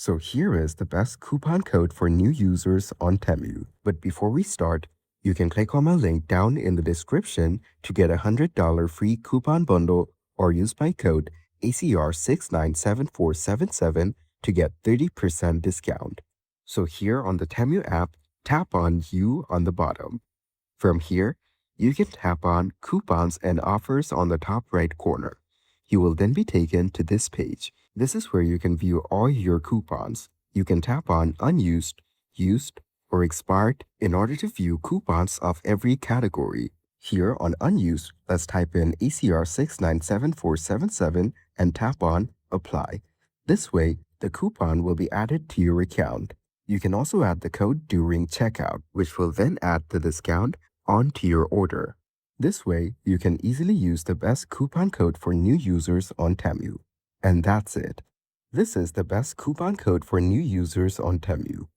So here is the best coupon code for new users on Temu. But before we start, you can click on my link down in the description to get a $100 free coupon bundle or use my code ACR697477 to get 30% discount. So here on the Temu app, tap on You on the bottom. From here, you can tap on Coupons and Offers on the top right corner. You will then be taken to this page. This is where you can view all your coupons. You can tap on Unused, Used, or Expired in order to view coupons of every category. Here on Unused, let's type in ACR697477 and tap on Apply. This way, the coupon will be added to your account. You can also add the code during checkout, which will then add the discount onto your order. This way, you can easily use the best coupon code for new users on Temu. And that's it. This is the best coupon code for new users on Temu.